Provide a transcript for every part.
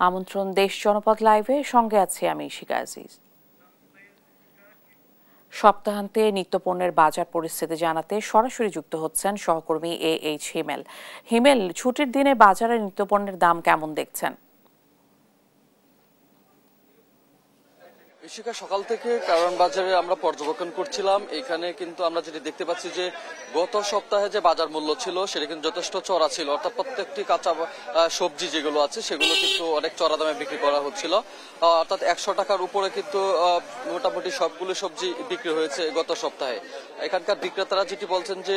আমন্ত্রণ দেশ জনপদ লাইভে, সঙ্গে আছি আমি ইশিকা আজিজ। সপ্তাহান্তে নিত্যপণ্যের বাজার পরিস্থিতি জানাতে সরাসরি যুক্ত হচ্ছেন সহকর্মী এইচ হিমেল। হিমেল, ছুটির দিনে বাজারে নিত্যপণ্যের দাম কেমন দেখছেন? ইশিকা, সকাল থেকে কারণ বাজারে আমরা পর্যবেক্ষণ করছিলাম। এখানে কিন্তু আমরা যেটি দেখতে পাচ্ছি যে গত সপ্তাহে যে বাজার মূল্য ছিল সেটা কিন্তু যথেষ্ট চড়া ছিল, অর্থাৎ প্রত্যেকটি কাঁচা সবজি যেগুলো আছে সেগুলো কিন্তু অনেক চড়া দামে বিক্রি করা হচ্ছিল। অর্থাৎ 100 টাকার উপরে কিন্তু মোটামুটি সবগুলো সবজি বিক্রি হয়েছে গত সপ্তাহে। এখানকার বিক্রেতারা যেটি বলছেন যে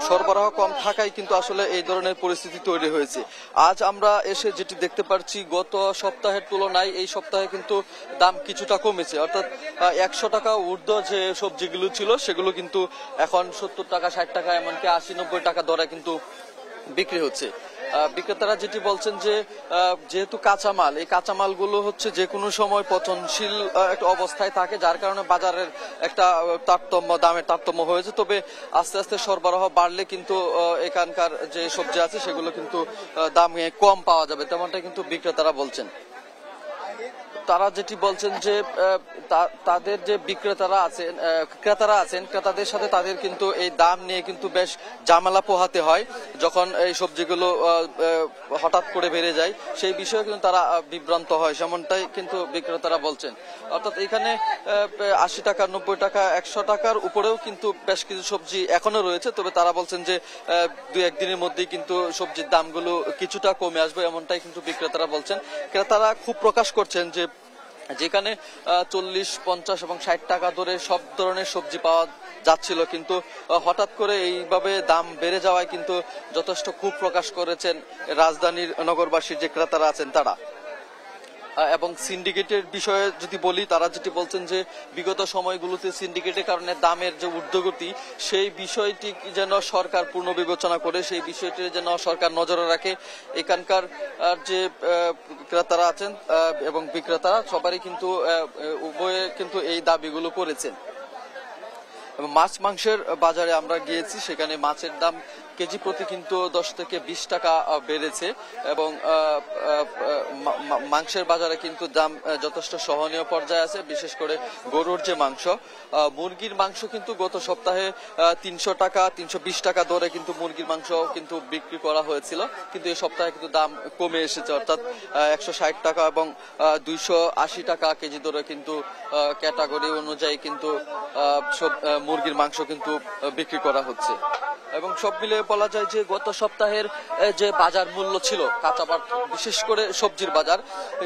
সরবরাহ কম থাকায় কিন্তু আসলে এই ধরনের পরিস্থিতি তৈরি হয়েছে। আজ আমরা এসে যেটি দেখতে পাচ্ছি, গত সপ্তাহের তুলনায় এই সপ্তাহে কিন্তু দাম কিছুটা কমেছে, অর্থাৎ 100 টাকা ঊর্ধ্ব যে সবজিগুলো ছিল সেগুলো কিন্তু এখন 70 টাকা, 60 টাকা, এমনকি 80-90 টাকা দরে কিন্তু বিক্রি হচ্ছে। বিক্রেতারা যেটি বলছেন যে যেহেতু কাঁচামাল, এই কাঁচামালগুলো হচ্ছে যে কোনো সময় পচনশীল একটা অবস্থায় থাকে, যার কারণে বাজারের একটা দামের তারতম্য হয়েছে। তবে আস্তে আস্তে সরবরাহ বাড়লে কিন্তু এখানকার যে সবজি আছে সেগুলো কিন্তু দামে কম পাওয়া যাবে, তেমনটা কিন্তু বিক্রেতারা বলছেন। তারা যেটি বলছেন যে তাদের যে বিক্রেতারা আছেন, ক্রেতারা আছেন, ক্রেতাদের সাথে তাদের কিন্তু এই দাম নিয়ে কিন্তু বেশ ঝামেলা পোহাতে হয়। যখন এই সবজিগুলো হঠাৎ করে বেড়ে যায় সেই বিষয়ে কিন্তু তারা বিভ্রান্ত হয়, যেমনটাই কিন্তু বিক্রেতারা বলছেন। অর্থাৎ এখানে 80 টাকা, 90 টাকা, 100 টাকার উপরেও কিন্তু বেশ কিছু সবজি এখনো রয়েছে। তবে তারা বলছেন যে 2-1 দিনের মধ্যেই কিন্তু সবজির দামগুলো কিছুটা কমে আসবে, এমনটাই কিন্তু বিক্রেতারা বলছেন। ক্রেতারা খুব প্রকাশ করছেন যে যেখানে 40, 50 এবং 60 টাকা ধরে সব ধরনের সবজি পাওয়া যাচ্ছিল, কিন্তু হঠাৎ করে এইভাবে দাম বেড়ে যাওয়ায় কিন্তু যথেষ্ট ক্ষোভ প্রকাশ করেছেন রাজধানীর নগরবাসীর যে ক্রেতারা আছেন তারা। এবং সিন্ডিকেটের বিষয়ে যদি বলি, তারা যেটি বলছেন যে বিগত সময়গুলোতে সিন্ডিকেটের কারণে দামের যে ঊর্ধ্বগতি, সেই বিষয়টি যেন সরকার পূর্ণ বিবেচনা করে, সেই বিষয়টি যেন সরকার নজরে রাখে। এখানকার যে ক্রেতারা আছেন এবং বিক্রেতারা সবারই কিন্তু উভয়ে কিন্তু এই দাবিগুলো করেছেন। মাছ মাংসের বাজারে আমরা গিয়েছি, সেখানে মাছের দাম কেজি প্রতি কিন্তু 10 থেকে 20 টাকা বেড়েছে এবং মাংসের বাজারে কিন্তু দাম যথেষ্ট সহনীয় পর্যায়ে আছে। বিশেষ করে গরুর যে মাংস, মুরগির মাংস কিন্তু গত সপ্তাহে 300 টাকা, 320 টাকা দরে কিন্তু মুরগির মাংস কিন্তু বিক্রি করা হয়েছিল, কিন্তু এই সপ্তাহে কিন্তু দাম কমে এসেছে, অর্থাৎ 160 টাকা এবং 280 টাকা কেজি দরে কিন্তু ক্যাটাগরি অনুযায়ী কিন্তু সব মুরগির মাংস কিন্তু বিক্রি করা হচ্ছে। এবং সব মিলে বলা যায় যে গত সপ্তাহের যে বাজার মূল্য ছিল কাঁচা, বিশেষ করে সবজির বাজার,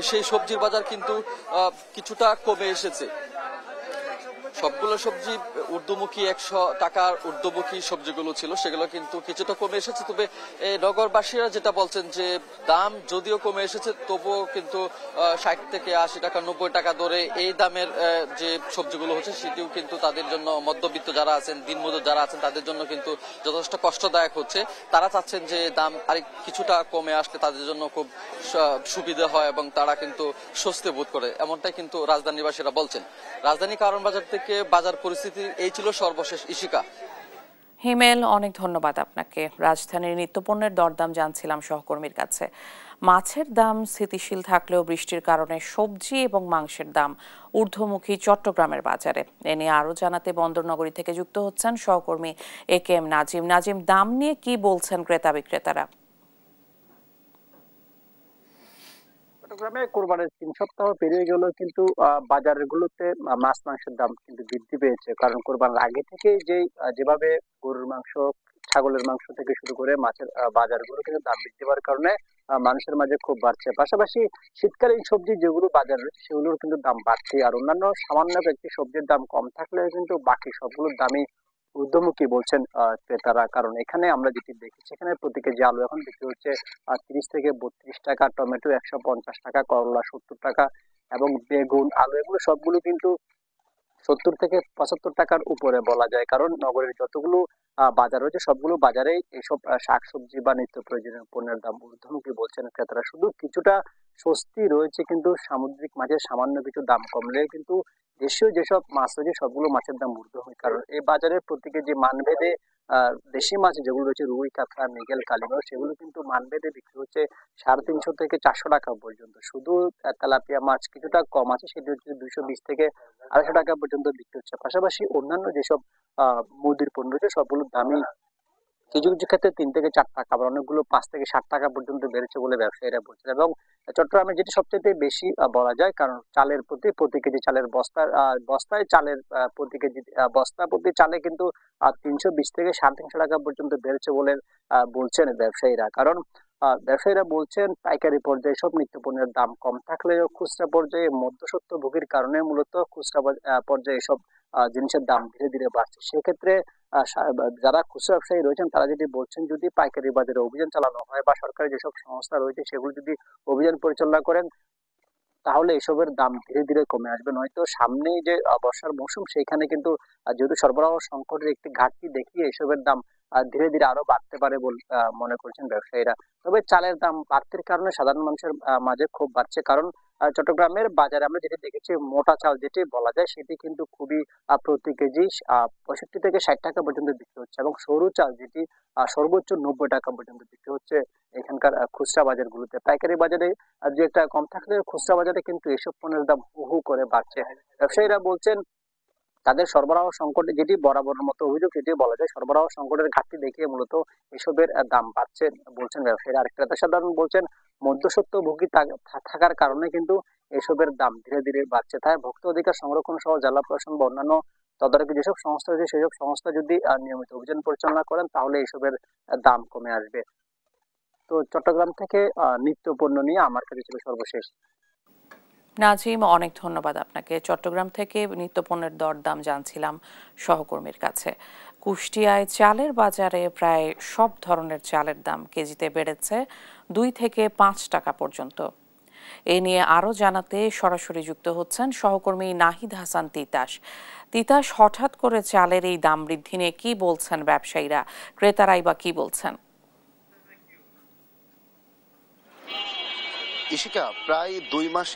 সেই সবজির বাজার কিন্তু কিছুটা কমে এসেছে। সবগুলো সবজি ঊর্ধ্বমুখী, 100 টাকার ঊর্ধ্বমুখী সবজিগুলো ছিল সেগুলো কিন্তু কিছুটা কমে এসেছে। তবে নগরবাসীরা যেটা বলছেন যে দাম যদিও কমে এসেছে, তবুও কিন্তু 60 থেকে 80 টাকা, 90 টাকা ধরে এই দামের যে সবজিগুলো হচ্ছে সেটিও কিন্তু তাদের জন্য, মধ্যবিত্ত যারা আছেন, দিনমজুর যারা আছেন, তাদের জন্য কিন্তু যথেষ্ট কষ্টদায়ক হচ্ছে। তারা চাচ্ছেন যে দাম আর কিছুটা কমে আসলে তাদের জন্য খুব সুবিধা হয় এবং তারা কিন্তু স্বস্তি বোধ করে, এমনটাই কিন্তু রাজধানীবাসীরা বলছেন। রাজধানী কারণ বাজার থেকে বাজার পরিস্থিতি এই ছিল সর্বশেষ। ইশিকা। হিমেল, অনেক ধন্যবাদ আপনাকে। রাজধানীর নিত্যপণ্যের দরদাম জানছিলাম সহকর্মীর কাছে। মাছের দাম স্থিতিশীল থাকলেও বৃষ্টির কারণে সবজি এবং মাংসের দাম ঊর্ধ্বমুখী চট্টগ্রামের বাজারে। এ নিয়ে আরো জানাতে বন্দরনগরী থেকে যুক্ত হচ্ছেন সহকর্মী AKM নাজিম। নাজিম, দাম নিয়ে কি বলছেন ক্রেতা বিক্রেতারা? চট্টগ্রামে কোরবানির 3 সপ্তাহ পেরিয়ে গেলেও কিন্তু বাজারগুলোতে মাছ মাংসের দাম কিন্তু বৃদ্ধি পেয়েছে, কারণ কোরবানির আগে থেকে যেভাবে গরুর মাংস, ছাগলের মাংস থেকে শুরু করে মাছের বাজারগুলো কিন্তু দাম বৃদ্ধি পাওয়ার কারণে মানুষের মাঝে খুব বাড়ছে। পাশাপাশি শীতকালীন সবজি যেগুলো বাজার রয়েছে সেগুলোর কিন্তু দাম বাড়ছে, আর অন্যান্য সামান্য একটি সবজির দাম কম থাকলেও কিন্তু বাকি সবগুলোর দামই ঊর্ধ্বমুখী বলছেন ক্রেতারা। কারণ এখানে আমরা যেটি দেখেছি, এখানে প্রতি কেজি আলু এখন বিক্রি হচ্ছে 30 থেকে 32 টাকা, টমেটো 150 টাকা, করলা 70 টাকা এবং বেগুন, আলু এগুলো সবগুলো কিন্তু 70 থেকে 75 টাকার উপরে বলা যায়। কারণ নগরের যতগুলো বাজার রয়েছে সবগুলো বাজারেই এইসব শাকসবজি বা নিত্য প্রয়োজনীয় পণ্যের দাম ঊর্ধ্বমুখী বলছেন ক্রেতারা। শুধু কিছুটা স্বস্তি রয়েছে, কিন্তু সামুদ্রিক মাছের সামান্য কিছু দাম কমলে কিন্তু দেশীয় যেসব মাছ রয়েছে সবগুলো মাছের দাম ঊর্ধ্বমুখী। কারণ এই বাজারে প্রতি কেজি মানভেদে দেশি মাছ যেগুলো রয়েছে রুই, কাতলা, মৃগেল, কালিমাছ সেগুলো কিন্তু মানবেদে বিক্রি হচ্ছে 350 থেকে 400 টাকা পর্যন্ত। শুধু তেলাপিয়া মাছ কিছুটা কম আছে, সেটি হচ্ছে 220 থেকে 250 টাকা পর্যন্ত বিক্রি হচ্ছে। পাশাপাশি অন্যান্য যেসব মুদির পণ্য রয়েছে সবগুলোর দামই কিছু কিছু ক্ষেত্রে 3 থেকে 4 টাকা, আবার অনেকগুলো 5 থেকে 60 টাকা পর্যন্ত বেড়েছে বলে ব্যবসায়ীরা বলছেন। এবং চট্টগ্রামে যেটি সবচেয়ে বেশি বলা যায়, কারণ চালের প্রতি কেজি চালের বস্তায় চালের বস্তা প্রতি চালে কিন্তু 320 থেকে 350 টাকা পর্যন্ত বেড়েছে বলে বলছেন ব্যবসায়ীরা। কারণ ব্যবসায়ীরা বলছেন পাইকারি পর্যায়ে সব নিত্য পণ্যের দাম কম থাকলেও খুচরা পর্যায়ে মধ্যস্বত্বভোগীর কারণে মূলত খুচরা পর্যায়ে এসব জিনিসের দাম ধীরে ধীরে বাড়ছে। সেক্ষেত্রে যারা খুচরা ব্যবসায়ী রয়েছেন তারা যদি বলছেন, যদি পাইকারি বাজারে অভিযান চালানো হয় বা সরকারি যেসব সংস্থা রয়েছে সেগুলো যদি অভিযান পরিচালনা করেন, তাহলে এসবের দাম ধীরে ধীরে কমে আসবে। নয়তো সামনে যে বর্ষার মৌসুম, সেইখানে কিন্তু যেহেতু সরবরাহ সংকটের একটি ঘাটতি দেখিয়ে এসবের দাম ধীরে ধীরে আরো বাড়তে পারে বলে মনে করছেন ব্যবসায়ীরা। তবে চালের দাম বাড়তির কারণে সাধারণ মানুষের মাঝে ক্ষোভ বাড়ছে। কারণ চট্টগ্রামের বাজারে আমরা যেটি দেখেছি, মোটা চাল যেটি বলা যায় সেটি কিন্তু খুবই প্রতি কেজি 65 থেকে 60 টাকা পর্যন্ত বিক্রি হচ্ছে, এবং সরু চাল যেটি সর্বোচ্চ 90 টাকা পর্যন্ত বিক্রি হচ্ছে এখানকার খুচরা বাজারগুলোতে। পাইকারি বাজারে যে একটা কম থাকলে খুচরা বাজারে কিন্তু এসব পণ্যের দাম হু হু করে বাড়ছে। ব্যবসায়ীরা বলছেন তাদের সরবরাহ সংকটে, যেটি বরাবরের মতো অভিযোগ, সেটি বলা যায় সরবরাহ সংকটের ঘাটতি দেখিয়ে মূলত এসবের দাম বাড়ছে বলছেন ব্যবসায়ীরা। আর ক্রেতা সাধারণ বলছেন মধ্যস্বত্বভোগী থাকার কারণে কিন্তু এসবের দাম ধীরে ধীরে বাড়ছে। তাই ভোক্তা অধিকার সংরক্ষণ সহ জেলা প্রশাসন বা অন্যান্য তদারকি যেসব সংস্থা রয়েছে সেসব সংস্থা যদি নিয়মিত অভিযান পরিচালনা করেন তাহলে এসবের দাম কমে আসবে। তো চট্টগ্রাম থেকে নিত্য পণ্য নিয়ে আমার কাছে ছিল সর্বশেষ। নাজিম, অনেক ধন্যবাদ আপনাকে। চট্টগ্রাম থেকে নিত্যপণ্যের দরদাম জানছিলাম সহকর্মীর কাছে। কুষ্টিয়ায় চালের বাজারে প্রায় সব ধরনের চালের দাম কেজিতে বেড়েছে 2 থেকে 5 টাকা পর্যন্ত। এ নিয়ে আরও জানাতে সরাসরি যুক্ত হচ্ছেন সহকর্মী নাহিদ হাসান তিতাস, হঠাৎ করে চালের এই দাম বৃদ্ধি নিয়ে কি বলছেন ব্যবসায়ীরা, ক্রেতারাই বা কি বলছেন? ইশিকা, প্রায় 2 মাস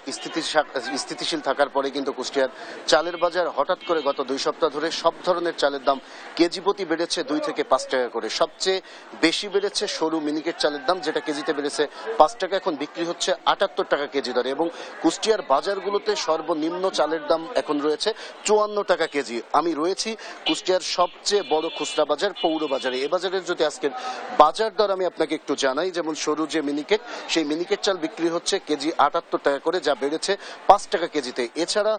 স্থিতিশীল থাকার পরে কিন্তু কুষ্টিয়ার চালের বাজার হঠাৎ করে গত 2 সপ্তাহ ধরে সব ধরনের চালের দাম কেজি প্রতি বেড়েছে 2 থেকে 5 টাকা করে। সবচেয়ে বেশি বেড়েছে সরু মিনিকেট চালের দাম, যেটা কেজিতে বেড়েছে 5 টাকা, এখন বিক্রি হচ্ছে 78 টাকা কেজি দরে। এবং কুষ্টিয়ার বাজারগুলোতে সর্বনিম্ন চালের দাম এখন রয়েছে 54 টাকা কেজি। আমি রয়েছি কুষ্টিয়ার সবচেয়ে বড় খুচরা বাজার পৌর বাজারে। এ বাজারের যদি আজকের বাজার দর আমি আপনাকে একটু জানাই, যেমন সরু যে মিনিকেট, সেই মিনিকেট চাল বিক্রি হচ্ছে কেজি 78 টাকা করে, যা বেড়েছে 5 টাকা কেজিতে। এছাড়া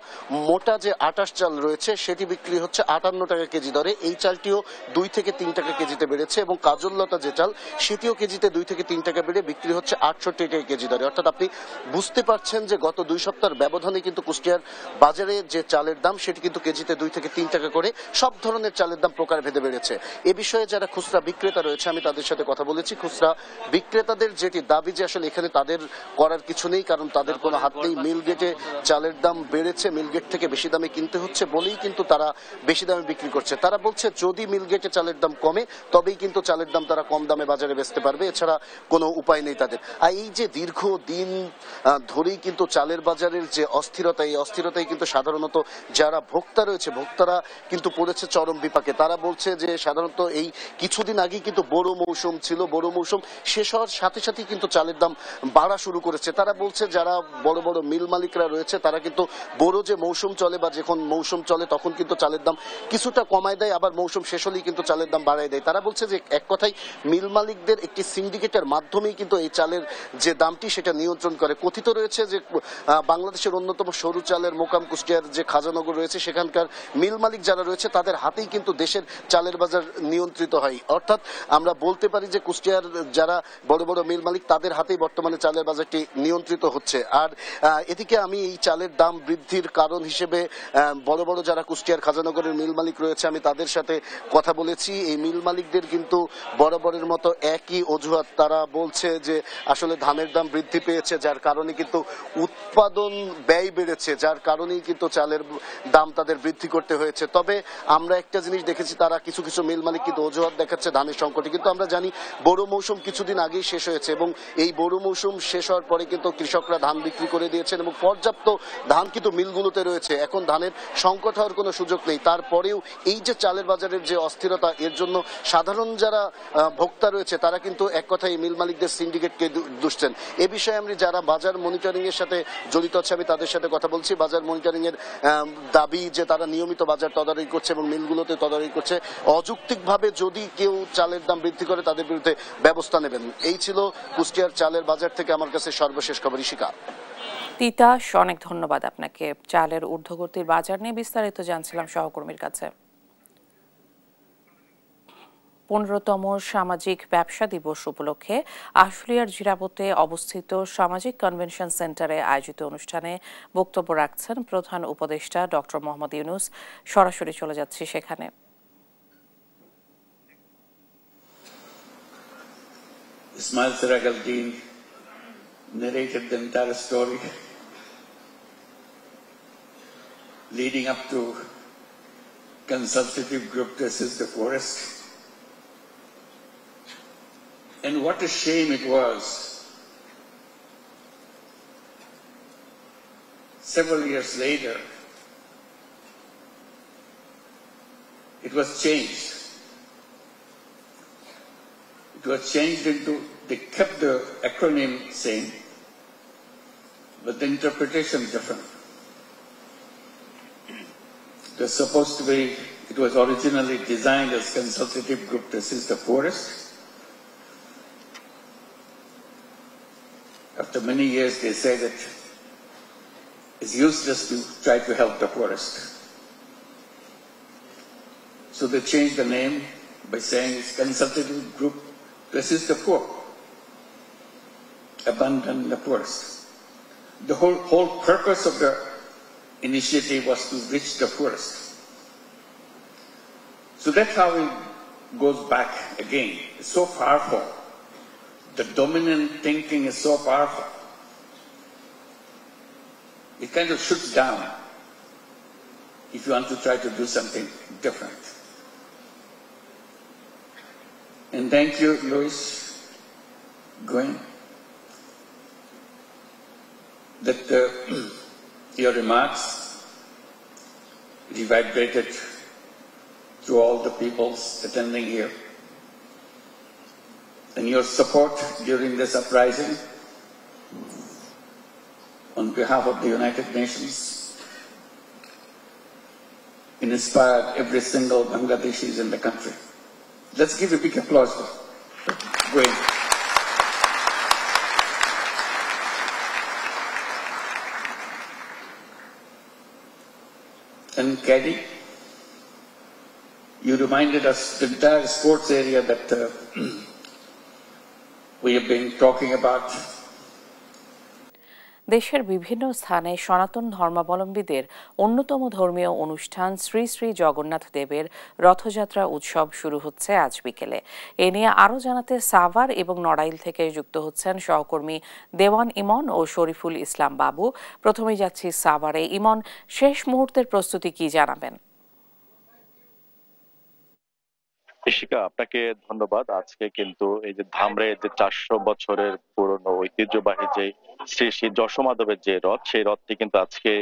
মোটা যে আটাশ চাল রয়েছে সেটি বিক্রি হচ্ছে 58 টাকা কেজি দরে, এই চালটিও 2 থেকে 3 টাকা কেজিতে বেড়েছে। এবং কাজললতা যে চাল, সেটিও কেজিতে 2 থেকে 3 টাকা বেড়ে বিক্রি হচ্ছে 68 টাকা কেজি দরে। অর্থাৎ আপনি বুঝতে পারছেন যে গত 2 সপ্তাহের ব্যবধানে কিন্তু কুষ্টিয়ার বাজারে যে চালের দাম সেটি কিন্তু কেজিতে 2 থেকে 3 টাকা করে সব ধরনের চালের দাম প্রকারভেদে বেড়েছে। এ বিষয়ে যারা খুচরা বিক্রেতা রয়েছে আমি তাদের সাথে কথা বলেছি। খুচরা বিক্রেতাদের যেটি দাবি যে আসলে এখানে তাদের করার কিছু নেই, কারণ তাদের কোনো হাত নেই। মিল গেটে চালের দাম বেড়েছে, মিল গেট থেকে বেশি দামে কিনতে হচ্ছে বলেই কিন্তু তারা বেশি দামে বিক্রি করছে। তারা বলছে যদি মিল গেটে চালের দাম কমে তবেই কিন্তু চালের দাম তারা কম দামে বাজারে বেচতে পারবে, এছাড়া কোনো উপায় নেই তাদের। আর এই যে দীর্ঘ দিন ধরেই কিন্তু চালের বাজারের যে অস্থিরতা, এই অস্থিরতাই কিন্তু সাধারণত যারা ভোক্তা রয়েছে ভোক্তারা কিন্তু পড়েছে চরম বিপাকে। তারা বলছে যে সাধারণত এই কিছুদিন আগেই কিন্তু বড় মৌসুম ছিল, বড় মৌসুম শেষ হওয়ার সাথে সাথে কিন্তু চালের দাম বাড়া শুরু করেছে। তারা বলছে যারা বড় বড় মিল মালিকরা রয়েছে তারা কিন্তু বড় যে মৌসুম চলে বা যখন মৌসুম চলে তখন কিন্তু চালের দাম কিছুটা কমায় দেয়, আবার মৌসুম শেষ হলেই কিন্তু চালের দাম বাড়ায় দেয়। তারা বলছে যে এক কথায় মিল মালিকদের একটি সিন্ডিকেটের মাধ্যমেই কিন্তু এই চালের যে দামটি সেটা নিয়ন্ত্রণ করে। কথিত রয়েছে যে বাংলাদেশের অন্যতম সরু চালের মোকাম কুষ্টিয়ার যে খাজানগর রয়েছে সেখানকার মিল মালিক যারা রয়েছে তাদের হাতেই কিন্তু দেশের চালের বাজার নিয়ন্ত্রিত হয়। অর্থাৎ আমরা বলতে পারি যে কুষ্টিয়ার যারা বড় বড় মিল মালিক তাদের হাতেই বর্তমানে চালের বাজারটি নিয়ন্ত্রিত হচ্ছে। আর এদিকে আমি এই চালের দাম বৃদ্ধির কারণ হিসেবে বড় বড় যারা কুষ্টিয়ার খাজানগরের মিল মালিক রয়েছে আমি তাদের সাথে কথা বলেছি। এই মিল মালিকদের কিন্তু বরাবরের মতো একই অজুহাত। তারা বলছে যে আসলে ধানের দাম বৃদ্ধি পেয়েছে, যার কারণে কিন্তু উৎপাদন ব্যয় বেড়েছে, যার কারণেই কিন্তু চালের দাম তাদের বৃদ্ধি করতে হয়েছে। তবে আমরা একটা জিনিস দেখেছি, তারা কিছু কিছু মিল মালিক কিন্তু অজুহাত দেখাচ্ছে ধানের সংকটে, কিন্তু আমরা জানি বড় মৌসুম কিছুদিন আগেই শেষ হয়েছে এবং এই বড় মৌসুম শেষ হওয়ার পরে পরে কিন্তু কৃষকরা ধান বিক্রি করে দিয়েছেন এবং পর্যাপ্ত ধান কিন্তু মিলগুলোতে রয়েছে। এখন ধানের সংকট হওয়ার কোনো সুযোগ নেই। তারপরেও এই যে চালের বাজারের যে অস্থিরতা, এর জন্য সাধারণ যারা ভোক্তা রয়েছে তারা কিন্তু এক কথায় মিল মালিকদের সিন্ডিকেটকে দুষছেন। এ বিষয়ে আমি যারা বাজার মনিটরিং এর সাথে জড়িত আছে আমি তাদের সাথে কথা বলছি। বাজার মনিটরিং এর দাবি যে তারা নিয়মিত বাজার তদারকি করছে এবং মিলগুলোতে তদারকি করছে, অযৌক্তিকভাবে যদি কেউ চালের দাম বৃদ্ধি করে তাদের বিরুদ্ধে ব্যবস্থা নেবেন। এই ছিল কুষ্টিয়ার চালের বাজার থেকে আমার কাছে সর্বশেষ খবর। ইশিকা। তিতাস, অনেক ধন্যবাদ আপনাকে। চালের ঊর্ধ্বগতির বাজার নিয়ে বিস্তারিত জানছিলাম সহকর্মীর কাছে। 15তম সামাজিক ব্যবসা দিবস উপলক্ষে আশুলিয়ার জিরাবতে অবস্থিত সামাজিক কনভেনশন সেন্টারে আয়োজিত অনুষ্ঠানে বক্তব্য রাখছেন প্রধান উপদেষ্টা ডক্টর মোহাম্মদ ইউনূস। সরাসরি চলে যাচ্ছি সেখানে। Ismail Siraj al-Din narrated the entire story leading up to consultative group to assist the forest. And what a shame it was. Several years later, it was changed. It was changed into, they kept the acronym same, but the interpretation different. It was supposed to be, it was originally designed as consultative group to assist the forest. After many years, they say that it's useless to try to help the forest. So they changed the name by saying it's consultative group to assist the poor, abandon the forest. The whole purpose of the initiative was to reach the forest. So that's how it goes back again. It's so powerful. The dominant thinking is so powerful. It kind of shuts down if you want to try to do something different. And thank you, Louis Gwen, that your remarks reverberated to all the peoples attending here. And your support during this uprising on behalf of the United Nations inspired every single Bangladeshi in the country. Let's give a big applause to Gwen. And Caddy, you reminded us the entire sports area that we have been talking about. দেশের বিভিন্ন স্থানে সনাতন ধর্মাবলম্বীদের অন্যতম ধর্মীয় অনুষ্ঠান শ্রী শ্রী জগন্নাথ দেবের রথযাত্রা উৎসব শুরু হচ্ছে আজ বিকেলে। এ নিয়ে আরও জানাতে সাভার এবং নড়াইল থেকে যুক্ত হচ্ছেন সহকর্মী দেওয়ান ইমন ও শরীফুল ইসলাম বাবু। প্রথমেই যাচ্ছি সাভারে। ইমন, শেষ মুহূর্তের প্রস্তুতি কি জানাবেন? ইশিকা, আপনাকে ধন্যবাদ। আজকে কিন্তু এই যে ধামরে যে 400 বছরের পুরনো ঐতিহ্যবাহী যে শ্রী শ্রী যশোমাধবের যে রথ, সেই রথটি কিন্তু আজকে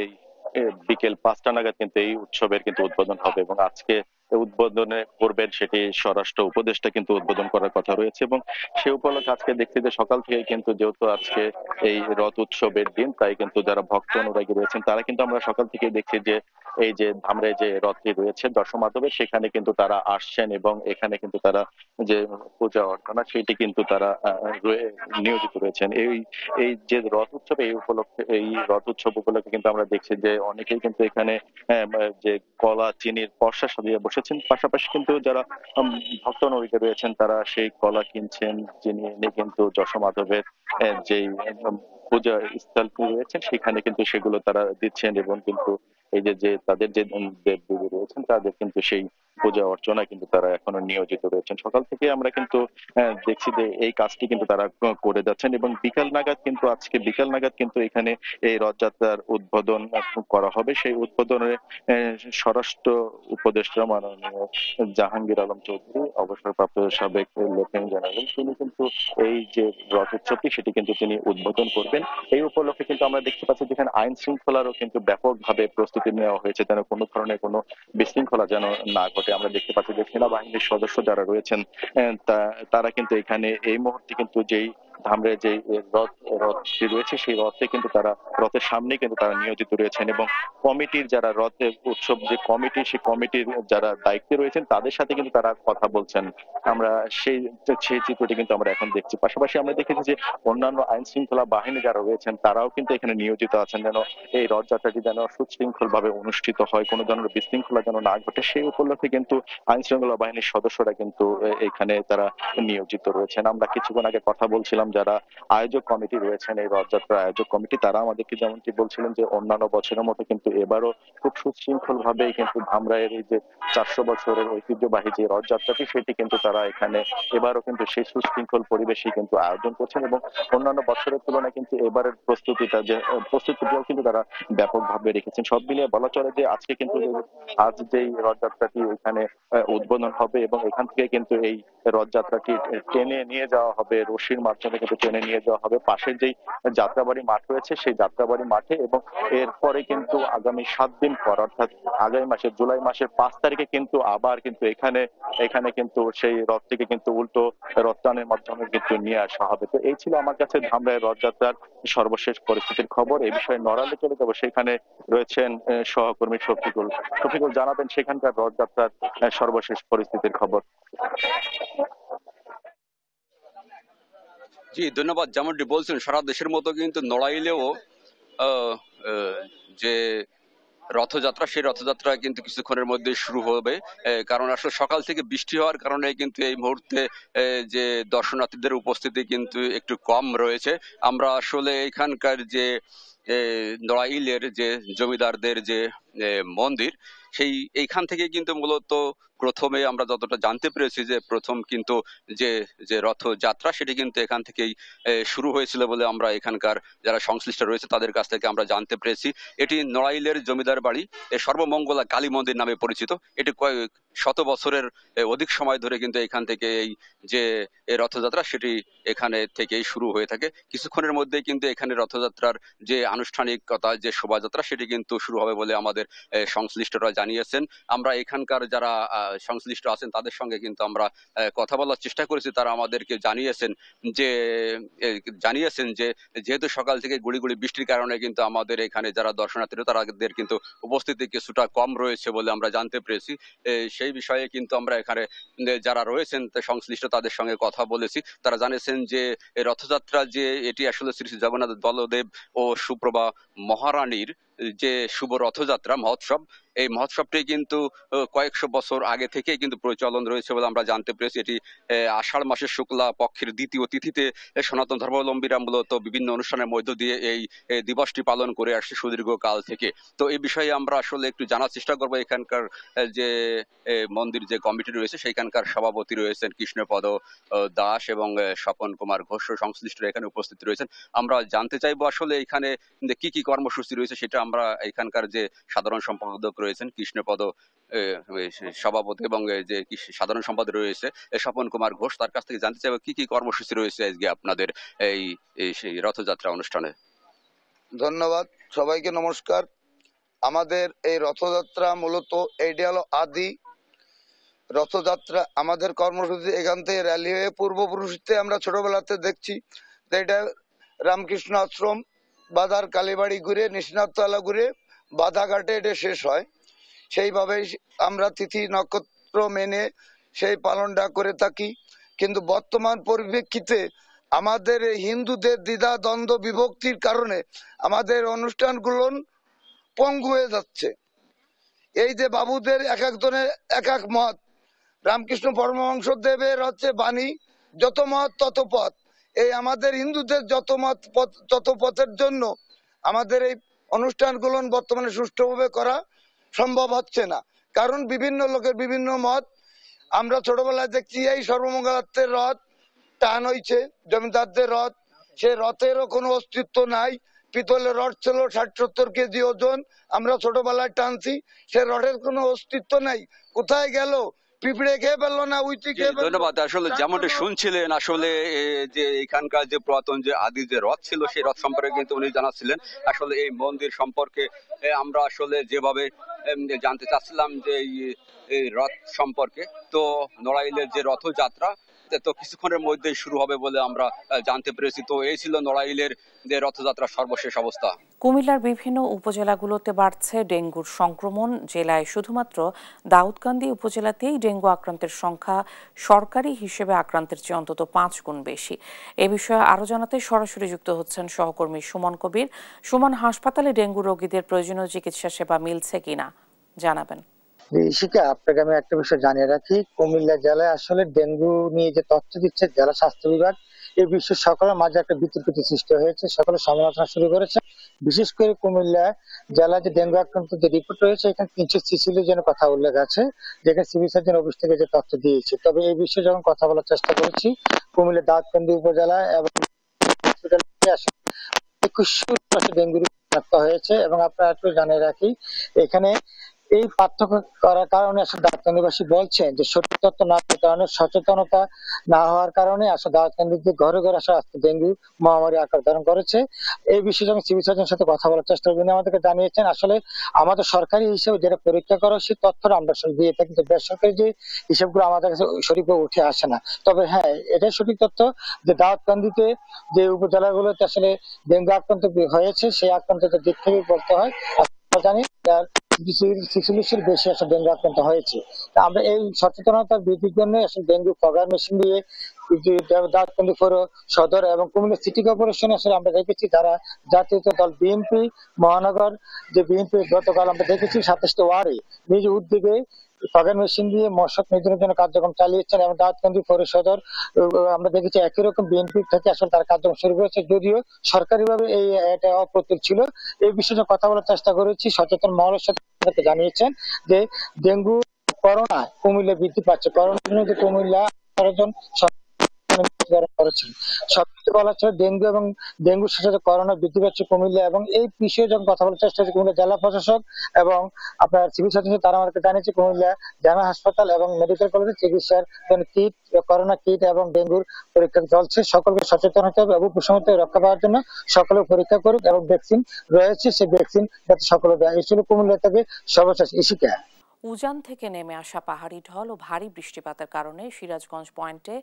বিকেল 5টা নাগাদ কিন্তু এই উৎসবের কিন্তু উদ্বোধন হবে এবং আজকে উদ্বোধনে করবেন সেটি স্বরাষ্ট্র উপদেষ্টা কিন্তু উদ্বোধন করার কথা রয়েছে এবং সে উপলক্ষে আজকে দেখছি যে সকাল থেকে কিন্তু যেহেতু আজকে এই রথ উৎসবের দিন, তাই কিন্তু যারা ভক্ত অনুরাগী রয়েছেন তারা কিন্তু আমরা সকাল থেকে দেখছি যে এই যে ধামরে যে রথটি রয়েছে যশোমাধবের, সেখানে কিন্তু তারা আসছেন এবং এখানে কিন্তু তারা যে পূজা অর্চনা সেটি কিন্তু তারা নিয়োজিত রয়েছেন। এই যে রথ উৎসব, এই উপলক্ষে এই রথ উৎসব উপলক্ষে কিন্তু আমরা দেখছি যে অনেকেই কিন্তু এখানে যে কলা চিনির পসরা সাজিয়ে বসেছেন, পাশাপাশি কিন্তু যারা ভক্ত অনুরাগী রয়েছেন তারা সেই কলা কিনছেন, চিনি এনে কিন্তু যশোমাধবের যেই পূজা স্থল রয়েছেন সেখানে কিন্তু সেগুলো তারা দিচ্ছেন এবং কিন্তু এই যে তাদের যে দেবদেবী রয়েছেন তাদের কিন্তু সেই পূজা অর্চনা কিন্তু তারা এখনো নিয়োজিত রয়েছেন। সকাল থেকে আমরা কিন্তু দেখছি যে এই কাজটি কিন্তু তারা করে যাচ্ছেন এবং বিকাল নাগাদ কিন্তু এখানে এই রথযাত্রার উদ্বোধন করা হবে। সেই উদ্বোধনে স্বরাষ্ট্র উপদেষ্টা মাননীয় জাহাঙ্গীর আলম চৌধুরী, অবসরপ্রাপ্ত সাবেক লেফটেন্যান্ট জেনারেল, তিনি কিন্তু এই যে রথ উৎসবটি সেটি কিন্তু তিনি উদ্বোধন করবেন। এই উপলক্ষে কিন্তু আমরা দেখতে পাচ্ছি যেখানে আইন শৃঙ্খলারও কিন্তু ব্যাপকভাবে প্রস্তুতি নেওয়া হয়েছে যেন কোনো ধরনের কোনো বিশৃঙ্খলা যেন না ঘটে। আমরা দেখতে পাচ্ছি যে সেনাবাহিনীর সদস্য যারা রয়েছেন তারা কিন্তু এখানে এই মুহূর্তে কিন্তু যেই ধামরে যে রথটি রয়েছে সেই রথে কিন্তু তারা রথের সামনে কিন্তু তারা নিয়োজিত রয়েছেন এবং কমিটির যারা রথের উৎসব যে কমিটি, সেই কমিটির যারা দায়িত্বে রয়েছেন তাদের সাথে কিন্তু তারা কথা বলছেন। আমরা সেই চিত্রটি কিন্তু আমরা এখন দেখছি। পাশাপাশি আমরা দেখেছি যে অন্যান্য আইন শৃঙ্খলা বাহিনী যারা রয়েছেন তারাও কিন্তু এখানে নিয়োজিত আছেন যেন এই রথযাত্রাটি যেন সুশৃঙ্খল ভাবে অনুষ্ঠিত হয়, কোনো ধরনের বিশৃঙ্খলা যেন না ঘটে সেই উপলক্ষে কিন্তু আইন শৃঙ্খলা বাহিনীর সদস্যরা কিন্তু এখানে তারা নিয়োজিত রয়েছেন। আমরা কিছুক্ষণ আগে কথা বলছিলাম যারা আয়োজক কমিটি রয়েছেন, এই রথযাত্রার আয়োজক কমিটি, তারা আমাদেরকে যেমনটি বলছিলেন যে অন্যান্য বছরের মতো কিন্তু এবারও খুব সুশৃঙ্খল ভাবেই কিন্তু ধামরাইয়ের এই যে 400 বছরের ঐতিহ্যবাহী যে রথযাত্রাটি সেটি কিন্তু তারা এখানে এবারও কিন্তু সেই সুশৃঙ্খল পরিবেশে কিন্তু আয়োজন করছেন এবং অন্যান্য বছরের তুলনায় কিন্তু এবারের প্রস্তুতিটাও কিন্তু তারা ব্যাপকভাবে রেখেছেন। সব মিলিয়ে বলা চলে যে আজকে কিন্তু আজ যেই রথযাত্রাটি এখানে উদ্বোধন হবে এবং এখান থেকে কিন্তু এই রথযাত্রাটি টেনে নিয়ে যাওয়া হবে, রশির মাধ্যমে কিন্তু টেনে নিয়ে যাওয়া হবে পাশের যেই যাত্রাবাড়ি মাঠ রয়েছে সেই যাত্রাবাড়ি মাঠে এবং এরপরে কিন্তু আগামী 7 দিন পর অর্থাৎ আগামী মাসে জুলাই মাসের 5 তারিখে কিন্তু আবার কিন্তু এখানে কিন্তু সেই রথটিকে কিন্তু উল্টো রথটানের মাধ্যমে কিন্তু নিয়ে আসা হবে। তো এই ছিল আমার কাছে ধামরাইয়ের রথযাত্রার সর্বশেষ পরিস্থিতির খবর। এই বিষয়ে নড়ালে চলে যাবো, সেখানে রয়েছেন সহকর্মী শফিকুল জানাবেন সেখানকার রথযাত্রার সর্বশেষ পরিস্থিতির খবর। জি ধন্যবাদ। যেমনটি বলছেন সারা দেশের মতো কিন্তু নড়াইলেও যে রথযাত্রা সেই রথযাত্রা কিন্তু কিছুক্ষণের মধ্যে শুরু হবে, কারণ আসলে সকাল থেকে বৃষ্টি হওয়ার কারণে কিন্তু এই মুহূর্তে যে দর্শনার্থীদের উপস্থিতি কিন্তু একটু কম রয়েছে। আমরা আসলে এখানকার যে নড়াইলের যে জমিদারদের যে মন্দির এইখান থেকে কিন্তু মূলত প্রথমে আমরা যতটা জানতে পেরেছি যে প্রথম কিন্তু যে রথযাত্রা সেটি কিন্তু এখান থেকেই শুরু হয়েছিল বলে আমরা এখানকার যারা সংশ্লিষ্ট রয়েছে তাদের কাছ থেকে আমরা জানতে পেরেছি। এটি নড়াইলের জমিদার বাড়ি সর্বমঙ্গলা কালী মন্দির নামে পরিচিত। এটি কয়েক শত বছরের অধিক সময় ধরে কিন্তু এখান থেকে এই যে রথযাত্রা সেটি এখানে থেকেই শুরু হয়ে থাকে। কিছুক্ষণের মধ্যে কিন্তু এখানে রথযাত্রার যে আনুষ্ঠানিকতা যে শোভাযাত্রা সেটি কিন্তু শুরু হবে বলে আমাদের সংশ্লিষ্টরা জানিয়েছেন। আমরা এখানকার যারা সংশ্লিষ্ট আছেন তাদের সঙ্গে কিন্তু আমরা কথা বলার চেষ্টা করেছি। তারা আমাদেরকে জানিয়েছেন যে যেহেতু সকাল থেকে গুড়ি বৃষ্টির কারণে কিন্তু আমাদের এখানে যারা দর্শনার্থীরা তাদের কিন্তু উপস্থিতি কিছুটা কম রয়েছে বলে আমরা জানতে পেরেছি। সেই বিষয়ে কিন্তু আমরা এখানে যারা রয়েছেন সংশ্লিষ্ট তাদের সঙ্গে কথা বলেছি। তারা জানিয়েছেন যে রথযাত্রা যে এটি আসলে শ্রী শ্রী জগন্নাথ বলদেব ও সুপ্রভা মহারানীর যে শুভ রথযাত্রা মহোৎসব, এই মহোৎসবটি কিন্তু কয়েকশো বছর আগে থেকে কিন্তু প্রচলন রয়েছে বলে আমরা জানতে পেরেছি। এটি আষাঢ় মাসের শুক্লা পক্ষের দ্বিতীয় তিথিতে সনাতন ধর্মাবলম্বীরা মূলত বিভিন্ন অনুষ্ঠানের মধ্য দিয়ে এই দিবসটি পালন করে আসছে সুদীর্ঘ কাল থেকে। তো এই বিষয়ে আমরা আসলে একটু জানার চেষ্টা করবো। এখানকার যে মন্দির যে কমিটি রয়েছে সেইখানকার সভাপতি রয়েছেন কৃষ্ণপদ দাস এবং স্বপন কুমার ঘোষ সংশ্লিষ্ট এখানে উপস্থিত রয়েছেন। আমরা জানতে চাইবো আসলে এখানে কি কি কর্মসূচি রয়েছে সেটা আমরা এখানকার যে সাধারণ সম্পাদক রয়েছেন কৃষ্ণপদ সভাপতি এবং যে সাধারণ সম্পাদক রয়েছে স্বপন কুমার ঘোষ তার কাছ থেকে জানতে চাইবো কি কি কর্মসূচি রয়েছে আজকে আপনাদের সেই রথযাত্রা অনুষ্ঠানে। ধন্যবাদ, সবাইকে নমস্কার। আমাদের এই রথযাত্রা মূলত এইটা হলো আদি রথযাত্রা। আমাদের কর্মসূচি এখান থেকে র্যালি হয়ে পূর্বপুরুষতে আমরা ছোটবেলাতে দেখছি এটা রামকৃষ্ণ আশ্রম বাজার কালীবাড়ি ঘুরে নিশনাথতলা ঘুরে বাধাঘাটে এটা শেষ হয়। সেইভাবেই আমরা তিথি নক্ষত্র মেনে সেই পালনটা করে থাকি। কিন্তু বর্তমান পরিপ্রেক্ষিতে আমাদের হিন্দুদের দ্বিধা দ্বন্দ্ব বিভক্তির কারণে আমাদের অনুষ্ঠানগুলো পঙ্গু হয়ে যাচ্ছে। এই যে বাবুদের এক একজনের এক এক মত, রামকৃষ্ণ পরমহংস দেবের হচ্ছে বাণী যত মত তত পথ। এই আমাদের হিন্দুদের যত মত তত পথের জন্য আমাদের এই অনুষ্ঠানগুলো বর্তমানে সুষ্ঠুভাবে করা সম্ভব হচ্ছে না। কারণ বিভিন্ন লোকের বিভিন্ন মত। আমরা ছোটবেলায় দেখছি এই সর্বমঙ্গলার্থের রথ টান হইছে, জমিদারদের রথ, সে রথেরও কোনো অস্তিত্ব নাই। পিতলের রথ ছিল ৬০-৭০ কেজি ওজন, আমরা ছোটবেলায় টানছি, সে রথের কোনো অস্তিত্ব নাই। কোথায় গেল? পিঁপড়ে খেয়ে ফেললো না উইটি খেয়ে ফেললো? ধন্যবাদ। আসলে যেমনটা শুনছিলেন, আসলে যে এখানকার যে পুরাতন যে আদি যে রথ ছিল সেই রথ সম্পর্কে কিন্তু উনি জানাচ্ছিলেন। আসলে এই মন্দির সম্পর্কে আমরা আসলে যেভাবে জানতে চাচ্ছিলাম যে এই রথ সম্পর্কে, তো নড়াইলের যে রথযাত্রা তো কিছুক্ষণের মধ্যেই শুরু হবে বলে আমরা জানতে পেরেছি। তো এই ছিল নড়াইলের যে রথযাত্রার সর্বশেষ অবস্থা। কুমিল্লার বিভিন্ন উপজেলাগুলোতে বাড়ছে ডেঙ্গুর সংক্রমণ। জেলায় শুধুমাত্র দাউদকান্দি উপজেলাতেই ডেঙ্গু আক্রান্তের সংখ্যা সরকারি হিসেবে আক্রান্তের চেয়ে অন্তত ৫ গুণ বেশি। এ বিষয়ে আরও জানাতে সরাসরি যুক্ত হচ্ছেন সহকর্মী সুমন কবির। সুমন, হাসপাতালে ডেঙ্গু রোগীদের প্রয়োজনীয় চিকিৎসা সেবা মিলছে কিনা জানাবেন। শিখা, আপনাকে আমি একটা বিষয় জানিয়ে রাখি, কুমিল্লা জেলায় আসলে ডেঙ্গু নিয়ে যে তথ্য দিচ্ছে জেলা স্বাস্থ্য বিভাগ, এই বিষয়ে সকলের মাঝে একটা বিতর্কিত সৃষ্টি হয়েছে, সকলে সমালোচনা শুরু করেছে। বিশেষ করে কুমিল্লা জেলায় যে ডেঙ্গু আক্রান্ত যে রিপোর্ট রয়েছে, এখানে ৩৪৬ জনের কথা উল্লেখ আছে, যেখানে সিভিল সার্জন অফিস থেকে যে তথ্য দিয়েছে। তবে এই বিষয়ে যখন কথা বলার চেষ্টা করেছি, কুমিল্লা দাউদকান্দি উপজেলা এবং ২১০০ ডেঙ্গু শনাক্ত হয়েছে। এবং আপনারা একটু জানিয়ে রাখি, এখানে এই পার্থক্য করার কারণে আসলে দাউদকান্দিবাসী বলছেন যে সঠিক তথ্য না থাকার কারণে, সচেতনতা না হওয়ার কারণে আসলে দাউদকান্দিতে ঘরে ঘরে আসলে আজকে ডেঙ্গু মহামারী আকার ধারণ করেছে। এই বিষয়ে যখন সিভিল সার্জনের সাথে কথা বলার চেষ্টা করি, আমাদেরকে জানিয়েছেন আসলে আমাদের সরকারি হিসেবে যেটা পরীক্ষা করা সেই তথ্যটা আমরা আসলে দিয়ে থাকি, কিন্তু বেসরকারি যে হিসেবগুলো আমাদের কাছে সঠিকভাবে উঠে আসে না। তবে হ্যাঁ, এটাই সঠিক তথ্য যে দাউদকান্দিতে যে উপজেলাগুলোতে আসলে ডেঙ্গু আক্রান্ত হয়েছে, সেই আক্রান্তের দিক থেকে বলতে হয় জানি ৪৬ বেশি আসলে ডেঙ্গু আক্রান্ত হয়েছে। আমরা এই সচেতনতা বৃদ্ধির জন্য আসলে ডেঙ্গু ফগার মেশিন দিয়ে দাউদকান্দি পৌর সদর এবং কুমিল্লা সিটি কর্পোরেশন আসলে আমরা দেখেছি, যারা জাতীয় দল বিএনপি মহানগর যে বিএনপি গতকাল আমরা দেখেছি ২৭টি ওয়ার্ডে নিজ উদ্যোগে ফগার মেশিন দিয়ে মশক নিধনের জন্য কার্যক্রম চালিয়েছেন। এবং দাউদকান্দি পৌর সদর আমরা দেখেছি একই রকম বিএনপি থেকে আসলে তার কার্যক্রম শুরু করেছে, যদিও সরকারিভাবে এটা অপ্রতুল ছিল। এই বিষয়ে কথা বলার চেষ্টা করেছি, সচেতন মহলের সাথে জানিয়েছেন যে ডেঙ্গু করোনা কুমিল্লা বৃদ্ধি পাচ্ছে। করোনা কুমিল্লা ১৮ জন করেছেন। সবকিছু বলা হচ্ছে ডেঙ্গু এবং ডেঙ্গুর সাথে করোনা বৃদ্ধি পাচ্ছে কুমিল্লা। এবং এই বিষয়ে যখন কথা বলার চেষ্টা হচ্ছে কুমিল্লা জেলা প্রশাসক এবং আপনার সিভিল সার্জন, তারা আমাকে জানিয়েছে কুমিল্লা জেলা হাসপাতাল এবং মেডিকেল কলেজে চিকিৎসার জন্য কিট, করোনা কিট এবং ডেঙ্গুর পরীক্ষা চলছে। সকলকে সচেতন হতে হবে এবং প্রসঙ্গ রক্ষা পাওয়ার জন্য সকলে পরীক্ষা করুক এবং ভ্যাকসিন রয়েছে সেই ভ্যাকসিন যাতে সকলে দেয়। এই ছিল কুমিল্লা থেকে সর্বশেষ ইশিকা। উজান থেকে নেমে আসা পাহাড়ি ঢল ও ভারী বৃষ্টিপাতের কারণে সিরাজগঞ্জ পয়েন্টে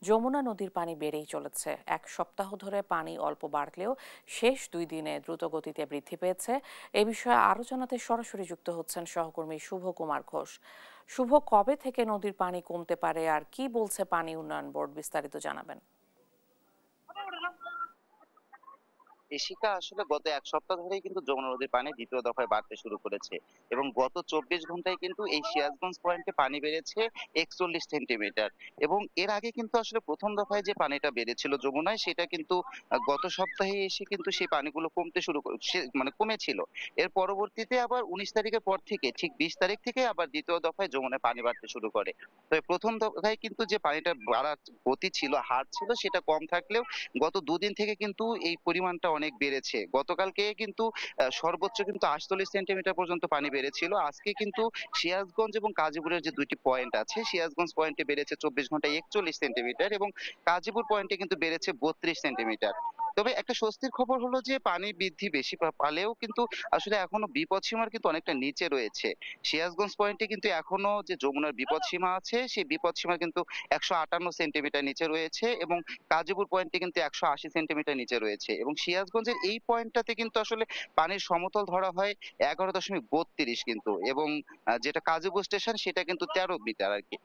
যমুনা নদীর পানি বেড়েই চলেছে। এক সপ্তাহ ধরে পানি অল্প বাড়লেও শেষ ২ দিনে দ্রুত গতিতে বৃদ্ধি পেয়েছে। এ বিষয়ে আরও জানাতে সরাসরি যুক্ত হচ্ছেন সহকর্মী শুভ কুমার ঘোষ। শুভ, কবে থেকে নদীর পানি কমতে পারে আর কি বলছে পানি উন্নয়ন বোর্ড, বিস্তারিত জানাবেন। কৃষিকা আসলে গত এক সপ্তাহ ধরেই কিন্তু যমুনা নদীর পানি দ্বিতীয় দফায় বাড়তে শুরু করেছে এবং গত ২৪ ঘন্টায় কিন্তু এই সিরাজগঞ্জ পয়েন্টে পানি বেড়েছে ৪১ সেন্টিমিটার। এবং এর আগে কিন্তু আসলে প্রথম দফায় যে পানিটা বেড়েছিল যমুনায়, সেটা কিন্তু গত সপ্তাহে এসে কিন্তু সেই পানিগুলো কমতে শুরু মানে কমেছিল। এর পরবর্তীতে আবার ১৯ তারিখের পর থেকে ঠিক ২০ তারিখ থেকে আবার দ্বিতীয় দফায় যমুনায় পানি বাড়তে শুরু করে। তবে প্রথম দফায় কিন্তু যে পানিটা বাড়ার গতি ছিল, হার ছিল, সেটা কম থাকলেও গত দুদিন থেকে কিন্তু এই পরিমাণটা অনেক বেড়েছে। গতকালকে কিন্তু সর্বোচ্চ কিন্তু ৪৮ সেন্টিমিটার পর্যন্ত পানি বেড়েছিল। আজকে কিন্তু সিরাজগঞ্জ এবং কাজীপুরের যে ২টি পয়েন্ট আছে, সিরাজগঞ্জ পয়েন্টে বেড়েছে ২৪ ঘন্টায় ৪১ সেন্টিমিটার এবং কাজীপুর পয়েন্টে কিন্তু বেড়েছে ৩২ সেন্টিমিটার। তবে একটা স্বস্তির খবর হলো যে পানি বৃদ্ধি বেশি পালেও কিন্তু আসলে এখনো বিপদসীমার কিন্তু অনেকটা নিচে রয়েছে। সিরাজগঞ্জ পয়েন্টে কিন্তু এখনো যে যমুনার বিপদসীমা আছে, সেই বিপদসীমা কিন্তু ১৫৮ সেন্টিমিটার নিচে রয়েছে এবং কাজীপুর পয়েন্টে কিন্তু ১৮০ সেন্টিমিটার নিচে রয়েছে। এবং সিরাজগঞ্জের এই পয়েন্টটাতে কিন্তু আসলে পানির সমতল ধরা হয় ১১.৩২ কিন্তু, এবং যেটা কাজীপুর স্টেশন সেটা কিন্তু ১৩ মিটার আর কি।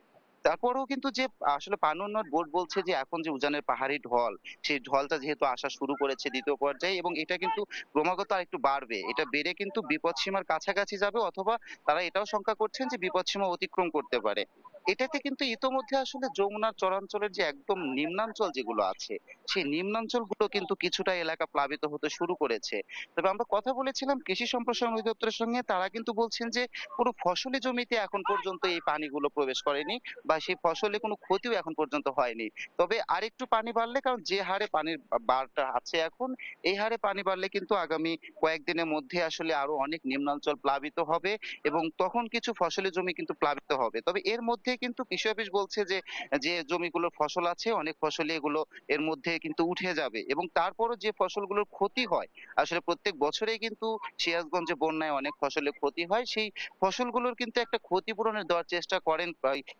তারপরেও কিন্তু যে আসলে পানি উন্নয়ন বোর্ড বলছে যে এখন যে উজানের পাহাড়ি ঢল, সেই ঢলটা যেহেতু আসা শুরু করেছে দ্বিতীয় পর্যায়ে এবং এটা কিন্তু ক্রমাগত আরেকটু বাড়বে, এটা বেড়ে কিন্তু বিপদসীমার কাছাকাছি যাবে অথবা তারা এটাও শঙ্কা করছেন যে বিপদসীমা অতিক্রম করতে পারে। এটাতে কিন্তু ইতোমধ্যে আসলে যমুনার চরাঞ্চলের যে একদম নিম্নাঞ্চল যেগুলো আছে, সেই নিম্নাঞ্চলগুলো কিন্তু কিছুটা এলাকা প্লাবিত হতে শুরু করেছে। তবে আমরা কথা বলেছিলাম কৃষি সম্প্রসারণ অধিদপ্তরের সঙ্গে, তারা কিন্তু বলছেন যে কোনো ফসলি জমিতে এখন পর্যন্ত এই পানিগুলো প্রবেশ করেনি বা সেই ফসলে কোনো ক্ষতিও এখন পর্যন্ত হয়নি। তবে আরেকটু পানি বাড়লে, কারণ যে হারে পানির বাড়টা আছে এখন, এই হারে পানি বাড়লে কিন্তু আগামী কয়েকদিনের মধ্যে আসলে আরো অনেক নিম্নাঞ্চল প্লাবিত হবে এবং তখন কিছু ফসলি জমি কিন্তু প্লাবিত হবে। তবে এর মধ্যে কিন্তু কৃষি অফিস বলছে যে যে জমিগুলোর ফসল আছে অনেক ফসলই এগুলো এর মধ্যে কিন্তু উঠে যাবে এবং তারপরও যে ফসলগুলোর ক্ষতি হয়, আসলে প্রত্যেক বছরেই কিন্তু সিরাজগঞ্জে বন্যায় অনেক ফসলের ক্ষতি হয়, সেই ফসলগুলোর কিন্তু একটা ক্ষতিপূরণের দেওয়ার চেষ্টা করেন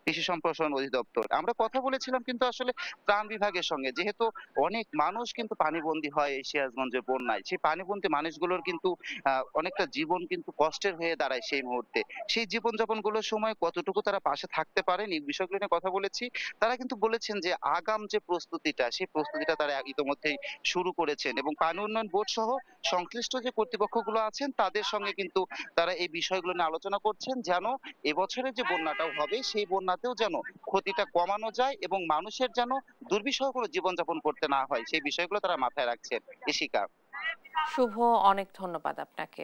কৃষি সম্প্রসারণ অধিদপ্তর। আমরা কথা বলেছিলাম কিন্তু আসলে ত্রাণ বিভাগের সঙ্গে, যেহেতু অনেক মানুষ কিন্তু পানিবন্দী হয় এই সিরাজগঞ্জের বন্যায়, সেই পানিবন্দী মানুষগুলোর কিন্তু অনেকটা জীবন কিন্তু কষ্টের হয়ে দাঁড়ায় সেই মুহূর্তে। সেই জীবনযাপন গুলোর সময় কতটুকু তারা পাশে থাকতে পারেন এই বিষয়গুলো নিয়ে কথা বলেছি। তারা কিন্তু বলেছেন যে আগাম যে প্রস্তুতিটা, সেই প্রস্তুতিটা তারা ইতোমধ্যেই শুরু করেছেন এবং পানি উন্নয়ন বোর্ড সহ সংশ্লিষ্ট যে কর্তৃপক্ষগুলো আছেন তাদের সঙ্গে কিন্তু তারা এই বিষয়গুলো নিয়ে আলোচনা করছেন, যেন এবছরের যে বন্যাটাও হবে সেই বন্যাতেও যেন ক্ষতিটা কমানো যায় এবং মানুষের যেন দুর্বিষহ কোনো জীবনযাপন করতে না হয়, সেই বিষয়গুলো তারা মাথায় রাখছেন। ইশিকা। শুভ, অনেক ধন্যবাদ আপনাকে।